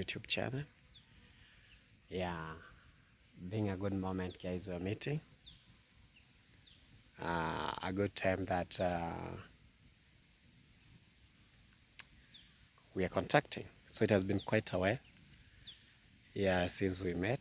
YouTube channel. Yeah, being a good moment, guys, we're meeting. A good time that we are contacting. So it has been quite a while, yeah, since we met.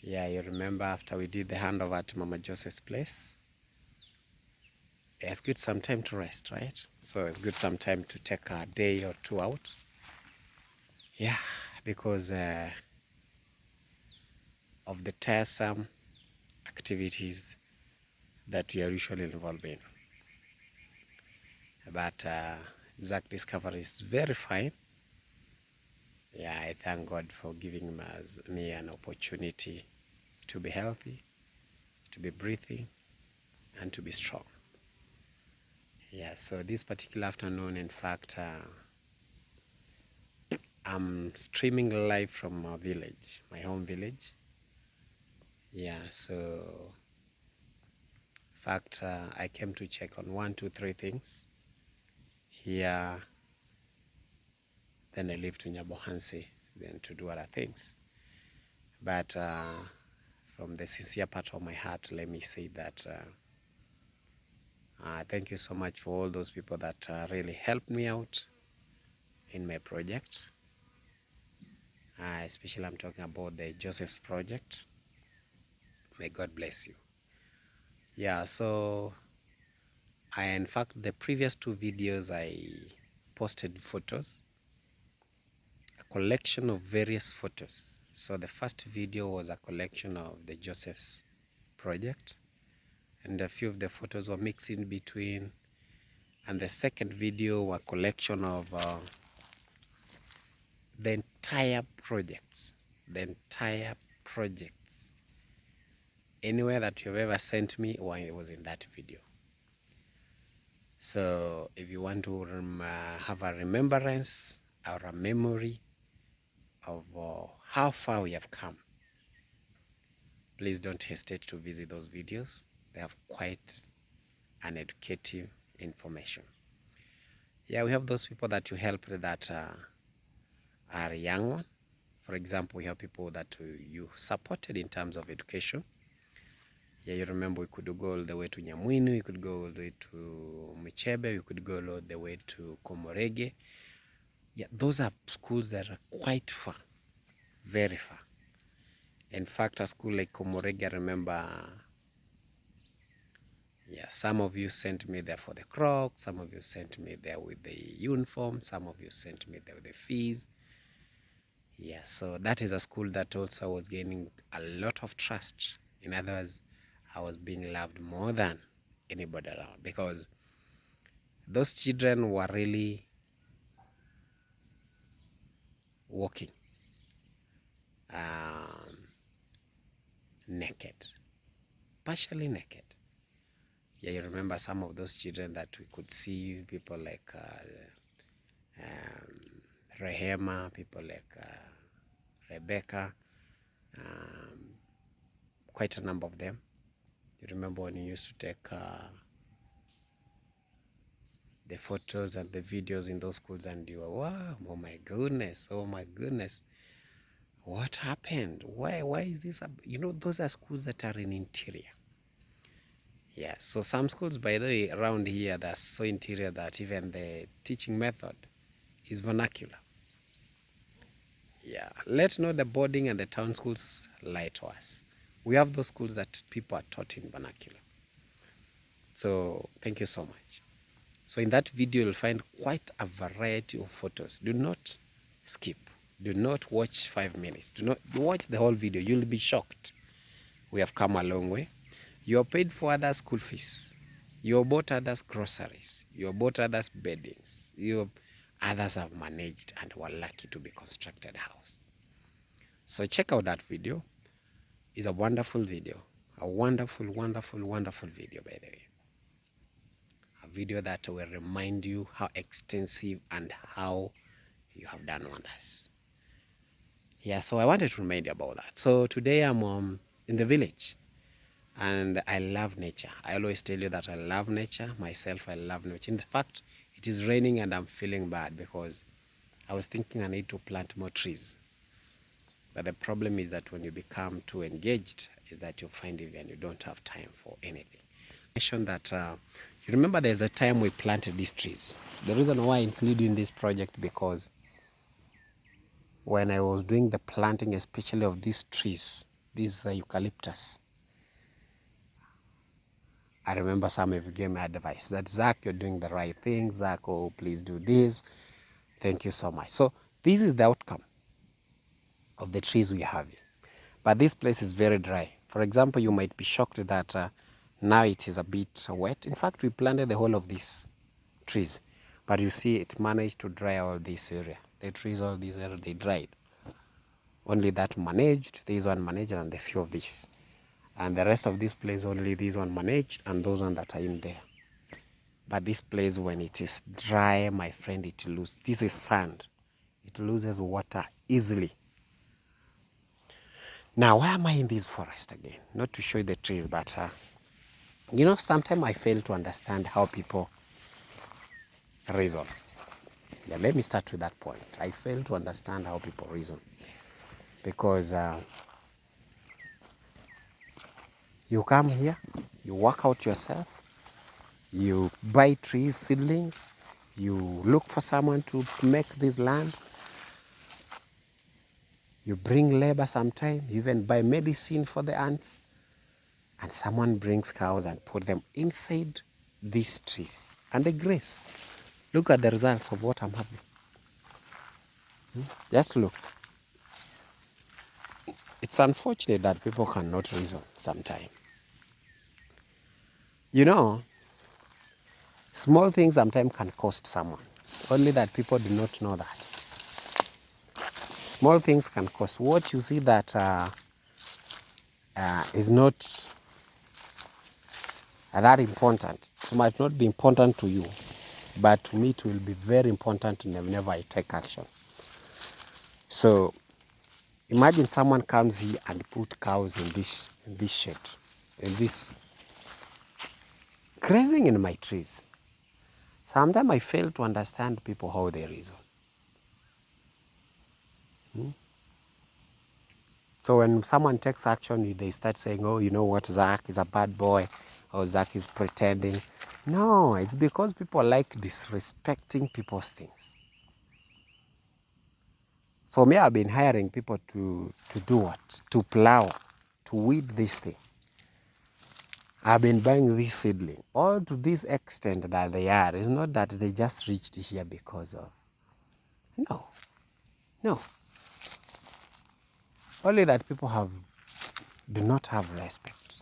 Yeah, you remember after we did the handover at Mama Joseph's place? Yeah, it's good some time to rest, right? So it's good some time to take a day or two out. Yeah, because of the tiresome activities that we are usually involved in. But Zach discovery is very fine. Yeah, I thank God for giving me an opportunity to be healthy, to be breathing, and to be strong. Yeah, so this particular afternoon, in fact, I'm streaming live from my village, my home village. Yeah, so in fact, I came to check on 1, 2, 3 things here. Then I leave to Nyabohansi, then to do other things. But from the sincere part of my heart, let me say that thank you so much for all those people that really helped me out in my project. Especially I'm talking about the Joseph's project. May God bless you. Yeah, so in fact, the previous 2 videos I posted photos, a collection of various photos. So the first video was a collection of the Joseph's project, and a few of the photos were mixed in between. And the second video were a collection of the entire projects. Anywhere that you've ever sent me, well, it was in that video. So if you want to have a remembrance or a memory of how far we have come, please don't hesitate to visit those videos. They have quite an educative information. Yeah, we have those people that you helped that are young one. For example, we have people that you supported in terms of education. Yeah, you remember we could go all the way to Nyamwinu, we could go all the way to Michebe, we could go all the way to Komorege. Yeah, those are schools that are quite far, very far. In fact, a school like Komorege, I remember, yeah, some of you sent me there for the Crocs, some of you sent me there with the uniform, some of you sent me there with the fees. Yeah, so that is a school that also was gaining a lot of trust. In other words, I was being loved more than anybody around, because those children were really walking naked, partially naked. Yeah, you remember some of those children that we could see, people like Rehema, people like Rebecca, quite a number of them. You remember when you used to take the photos and the videos in those schools, and you were, wow, oh my goodness, what happened? Why is this? You know, those are schools that are in interior. Yeah, so some schools, by the way, around here, they're so interior that even the teaching method is vernacular. Yeah, let's know the boarding and the town schools lie to us. We have those schools that people are taught in vernacular. So thank you so much. So in that video, you'll find quite a variety of photos. Do not skip. Do not watch 5 minutes. Do not watch the whole video. You'll be shocked. We have come a long way. You have paid for others' school fees. You have bought others' groceries. You have bought others' beddings. Others have managed and were lucky to be constructed a house. So check out that video. It's a wonderful video. A wonderful, wonderful, wonderful video, by the way. A video that will remind you how extensive and how you have done wonders. Yeah, so I wanted to remind you about that. So today I'm in the village. And I love nature. I always tell you that I love nature. Myself, I love nature. In fact, it It is raining and I'm feeling bad because I was thinking I need to plant more trees. But the problem is that when you become too engaged, is that you find even you don't have time for anything. I mentioned that you remember there's a time we planted these trees. The reason why I include you in this project, because when I was doing the planting, especially of these trees, these eucalyptus, I remember some of you gave me advice that, Zach, you're doing the right thing. Zach, oh, please do this. Thank you so much. So this is the outcome of the trees we have here. But this place is very dry. For example, you might be shocked that now it is a bit wet. In fact, we planted the whole of these trees. But you see, it managed to dry all this area. The trees, all these area, they dried. Only that managed, this one managed, and a few of these. And the rest of this place, only this one managed, and those ones that are in there. But this place, when it is dry, my friend, it loses. This is sand. It loses water easily. Now, why am I in this forest again? Not to show you the trees, but sometimes I fail to understand how people reason. Yeah, let me start with that point. I fail to understand how people reason. Because you come here, you work out yourself, you buy trees, seedlings, you look for someone to make this land, you bring labor sometime, you even buy medicine for the ants, and someone brings cows and put them inside these trees. And they graze. Look at the results of what I'm having. Just look. It's unfortunate that people cannot reason sometimes. Small things sometimes can cost someone. Only that people do not know that. Small things can cost. What you see that is not that important. It might not be important to you, but to me it will be very important whenever I take action. So imagine someone comes here and put cows in this shed, in this grazing in my trees. Sometimes I fail to understand people how they reason. So when someone takes action, they start saying, oh, you know what, Zach is a bad boy, or Zach is pretending. No, it's because people like disrespecting people's things. So me, I've been hiring people to do what? To plow, to weed this thing. I've been buying this seedling. All to this extent that they are. It's not that they just reached here because of. No. Only that people do not have respect.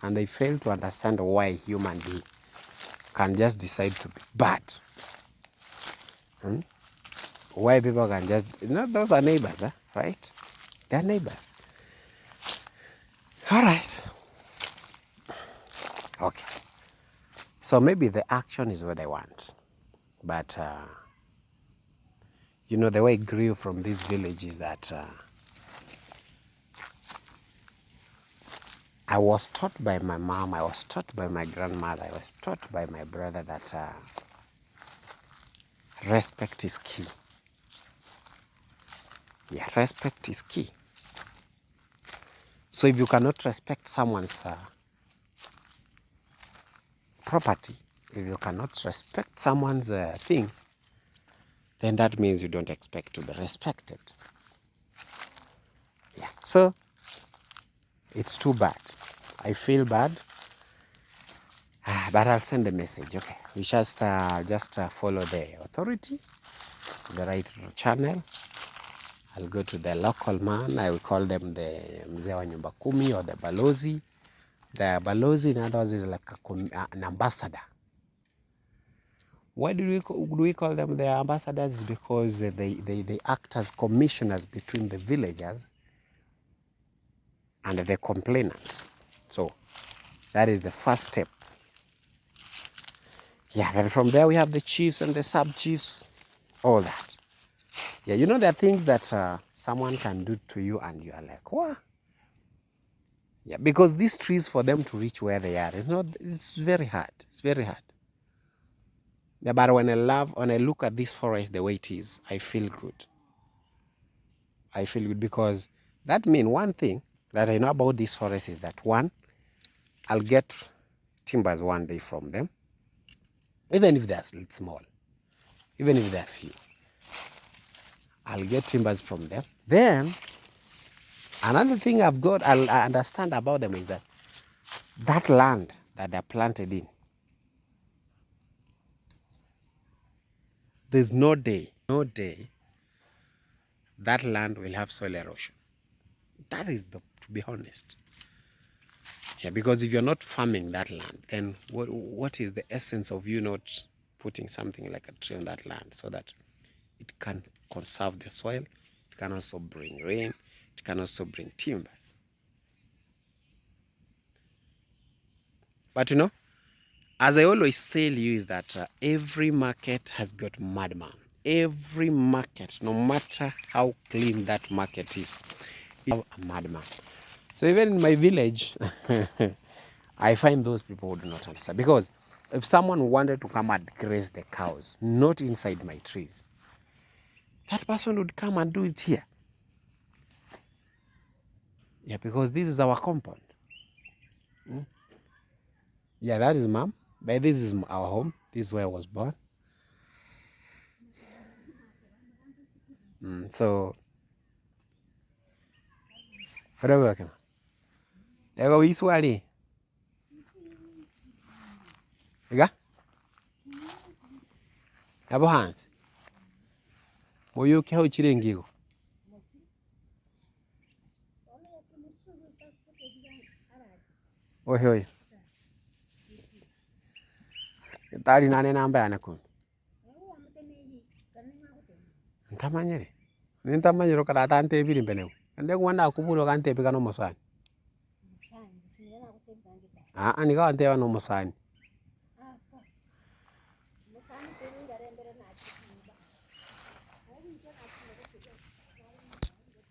And they fail to understand why human being can just decide to be bad. Why people can just, those are neighbors, right? They're neighbors. All right. Okay. So maybe the action is what I want. But, the way it grew from this village is that I was taught by my mom, I was taught by my grandmother, I was taught by my brother that respect is key. Yeah, respect is key. So if you cannot respect someone's property, if you cannot respect someone's things, then that means you don't expect to be respected. Yeah, so it's too bad. I feel bad, but I'll send a message. Okay, we just follow the authority, the right channel. I'll go to the local man. I will call them the Mzee wa Nyumba Kumi or the Balozi. The Balozi, in other words, is like an ambassador. Why do we call them the ambassadors? Because they act as commissioners between the villagers and the complainant. So that is the first step. Yeah, then from there we have the chiefs and the sub-chiefs, all that. Yeah, there are things that someone can do to you and you are like, what? Yeah, because these trees, for them to reach where they are, it's very hard. It's very hard. Yeah, but when I look at this forest the way it is, I feel good. I feel good because that means one thing that I know about this forest is that one, I'll get timbers one day from them, even if they're small, even if they're few. I'll get timbers from them. Then another thing I understand about them is that that land that they're planted in, there's no day that land will have soil erosion. That is to be honest. Yeah, because if you're not farming that land, then what is the essence of you not putting something like a tree on that land so that it can conserve the soil, it can also bring rain, it can also bring timbers. But as I always tell you is that every market has got madman. Every market, no matter how clean that market is, it has a madman. So even in my village, I find those people who do not understand. Because if someone wanted to come and graze the cows, not inside my trees, that person would come and do it here. Yeah, because this is our compound. Yeah, that is mom. But this is our home. This is where I was born. So, whatever. Ego iswali. Ega? Abo hands. Boyo kya chirengigo. Oye. Tari nane namba yanakun. Ntamanyere. Nintamanyero kada tante biri mbene. Ande kuanda kuburo kante pika no mosani. Ni kante wa no mosani.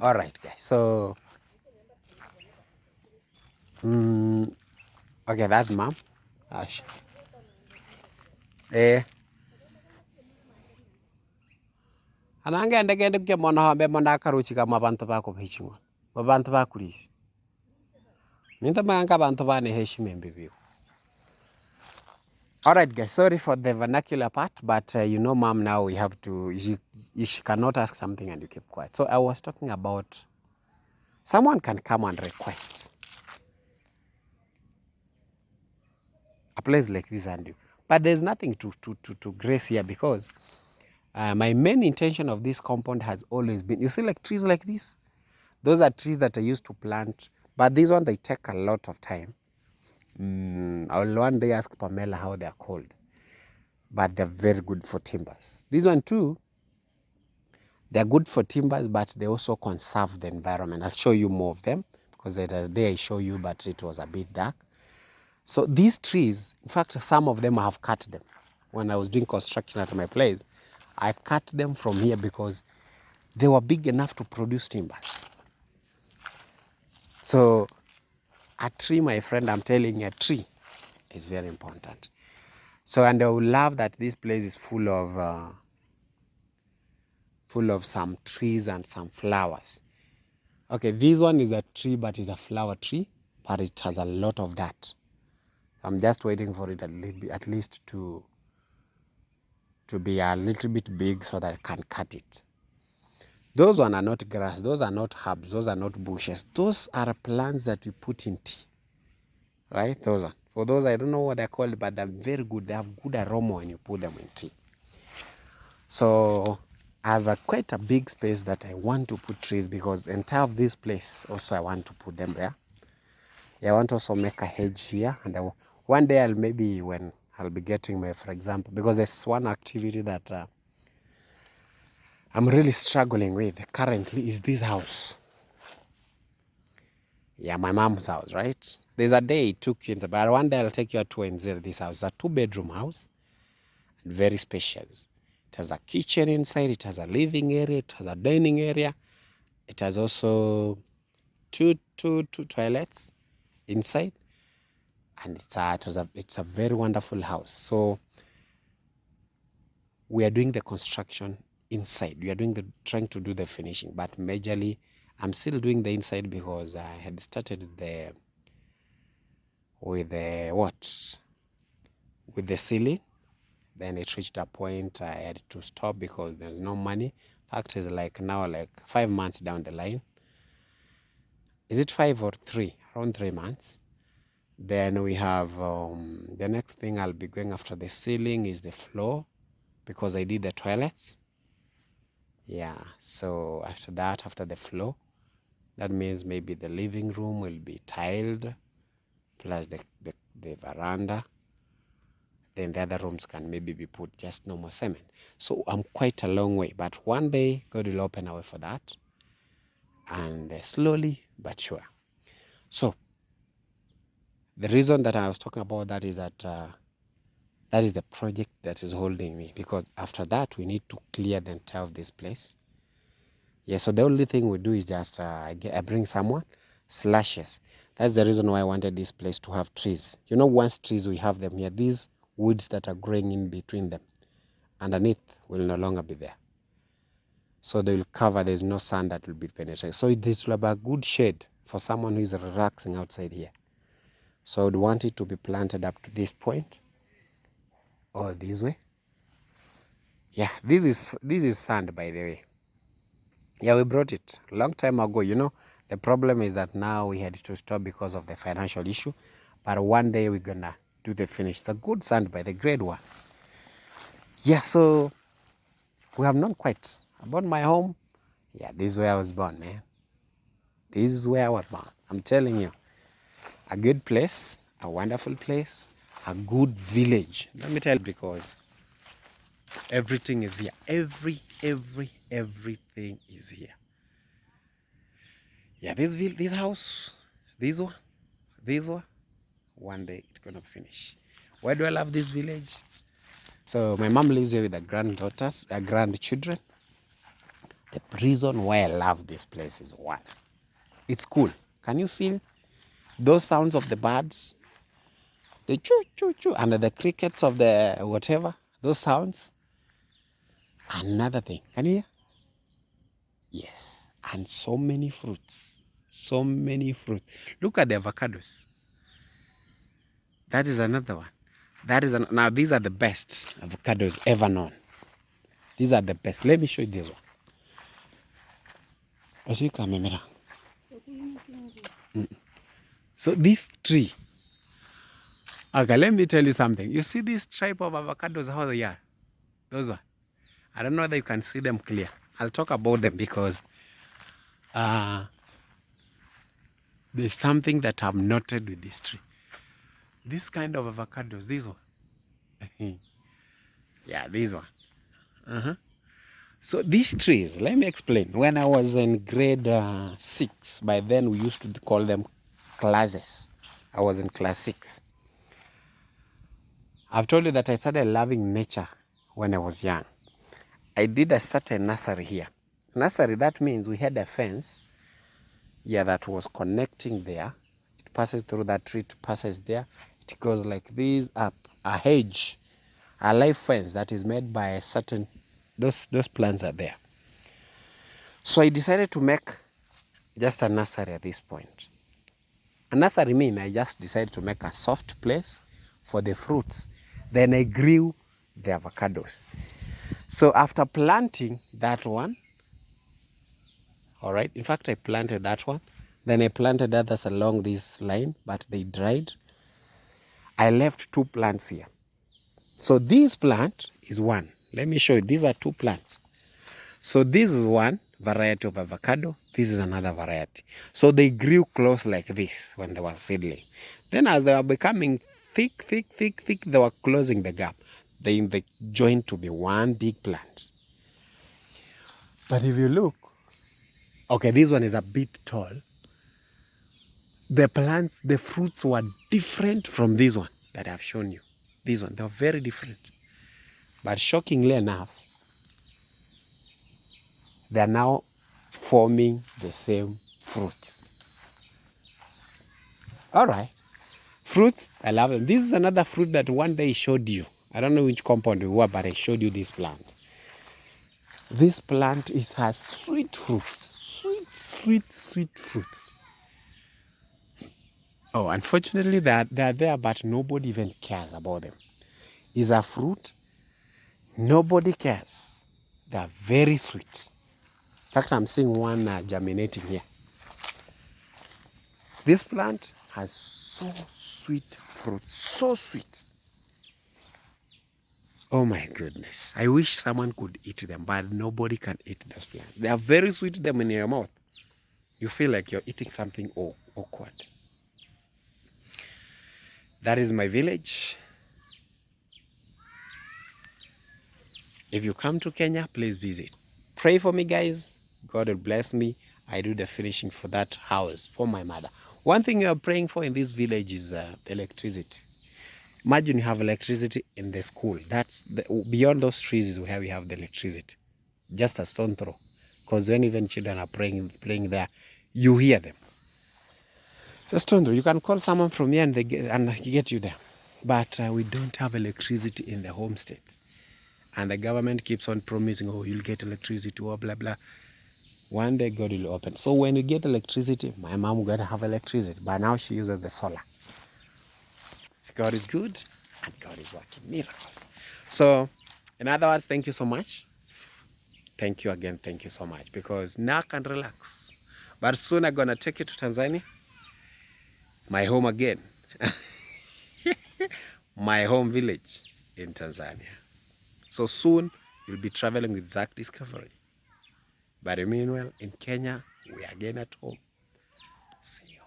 All right, guys. So, okay, that's mom. Ash. Anangende gende ke mona hambe mona karuchi kama abantu bako bichingo. Abantu bakulisi. Ninta manga abantu bane heshima mbibiu. All right, guys. Sorry for the vernacular part, but mom, now we have to. She cannot ask something and you keep quiet. So I was talking about someone can come and request a place like this and do, but there's nothing to grace here because my main intention of this compound has always been. You see, like trees like this, those are trees that I used to plant, but these ones they take a lot of time. I will one day ask Pamela how they are called, but they're very good for timbers. This one too, they're good for timbers, but they also conserve the environment. I'll show you more of them because the other day I show you, but it was a bit dark. So these trees, in fact, some of them I have cut them. When I was doing construction at my place, I cut them from here because they were big enough to produce timbers. So a tree, my friend, I'm telling you, a tree is very important. So, and I would love that this place is full of some trees and some flowers. Okay, this one is a tree, but it's a flower tree, but it has a lot of that. I'm just waiting for it at least to be a little bit big so that I can cut it. Those ones are not grass, those are not herbs, those are not bushes. Those are plants that we put in tea, right? Those are. For those, I don't know what they're called, but they're very good. They have good aroma when you put them in tea. So I have quite a big space that I want to put trees because the entire of this place also I want to put them there. I want to also make a hedge here, and one day when I'll be getting for example, because there's one activity that I'm really struggling with currently is this house. Yeah, my mom's house, right? There's a day it took you, but one day I'll take you a tour in this house. It's a 2-bedroom house, and very spacious. It has a kitchen inside, it has a living area, it has a dining area. It has also two toilets inside, and it's a very wonderful house. So we are doing the construction inside. We are trying to do the finishing, but majorly I'm still doing the inside because I had started with the ceiling. Then it reached a point I had to stop because there's no money. Fact is, like now, like 5 months down the line. Is it 5 or 3? Around 3 months. Then we have the next thing I'll be going after the ceiling is the floor, because I did the toilets. Yeah, so after that, after the floor, that means maybe the living room will be tiled, plus the veranda. Then the other rooms can maybe be put just normal cement. So I'm quite a long way, but one day God will open a way for that, and slowly but sure. So the reason that I was talking about that is that that is the project that is holding me, because after that we need to clear the entire of this place. Yeah, so the only thing we do is just I bring someone, slashes. That's the reason why I wanted this place to have trees. You know, once trees we have them here, these woods that are growing in between them, underneath will no longer be there. So they will cover, there's no sun that will be penetrating. So this will be a good shade for someone who is relaxing outside here. So I would want it to be planted up to this point, or this way. Yeah, this is sand, by the way. Yeah, we brought it a long time ago. You know, the problem is that now we had to stop because of the financial issue. But one day we're gonna do the finish. The good sand, by the grade one. Yeah, so we have not quite about my home. Yeah, this is where I was born, man. This is where I was born. I'm telling you, a good place, a wonderful place, a good village. Let me tell you, because everything is here. Everything is here. Yeah, this house, this one day it's gonna finish. Why do I love this village? So my mom lives here with her granddaughters, her grandchildren. The reason why I love this place is one, it's cool. Can you feel those sounds of the birds? The choo choo choo and the crickets of the whatever, those sounds. Another thing, can you hear? Yes, and so many fruits. So many fruits. Look at the avocados. That is another one. Now these are the best avocados ever known. These are the best. Let me show you this one. So this tree. Okay, let me tell you something. You see this type of avocados, how they are? Those are. I don't know whether you can see them clear. I'll talk about them because there's something that I've noted with this tree. This kind of avocados, this one. Yeah, this one. So these trees, let me explain. When I was in grade 6, by then we used to call them classes. I was in class 6. I've told you that I started loving nature when I was young. I did a certain nursery here. Nursery, that means we had a fence, yeah, that was connecting there. It passes through that tree, it passes there. It goes like this up, a hedge, a live fence that is made by a certain, those plants are there. So I decided to make just a nursery at this point. A nursery means I just decided to make a soft place for the fruits. Then I grew the avocados. So after planting that one, all right, in fact I planted that one, then I planted others along this line, but they dried. I left 2 plants here. So this plant is one. Let me show you, these are 2 plants. So this is one variety of avocado, this is another variety. So they grew close like this when they were seedling. Then as they were becoming thick, they were closing the gap. They joined to be one big plant. But if you look, okay, this one is a bit tall. The plants, the fruits were different from this one that I've shown you. This one, they were very different. But shockingly enough, they are now forming the same fruits. All right. Fruits, I love them. This is another fruit that one day I showed you. I don't know which compound we were, but I showed you this plant. This plant has sweet fruits. Sweet fruits. Oh, unfortunately, they're there, but nobody even cares about them. It's a fruit. Nobody cares. They're very sweet. In fact, I'm seeing one germinating here. This plant has so sweet fruits. So sweet. Oh my goodness. I wish someone could eat them, but nobody can eat this plant. They are very sweet them in your mouth. You feel like you're eating something awkward. That is my village. If you come to Kenya, please visit. Pray for me, guys. God will bless me. I do the finishing for that house for my mother. One thing you are praying for in this village is electricity. Imagine you have electricity in the school. Beyond those trees is where we have the electricity. Just a stone throw. Because when even children are playing there, you hear them. It's a stone throw. You can call someone from here and they get you there. But we don't have electricity in the homestead. And the government keeps on promising, oh, you'll get electricity, or blah, blah. One day God will open. So when you get electricity, my mom will gonna have electricity. But now she uses the solar. God is good and God is working miracles. So, in other words, thank you so much. Thank you again. Thank you so much. Because now I can relax. But soon I'm gonna take you to Tanzania. My home again. My home village in Tanzania. So soon you'll be traveling with Zach Discovery. But meanwhile, in Kenya, we are again at home. See you.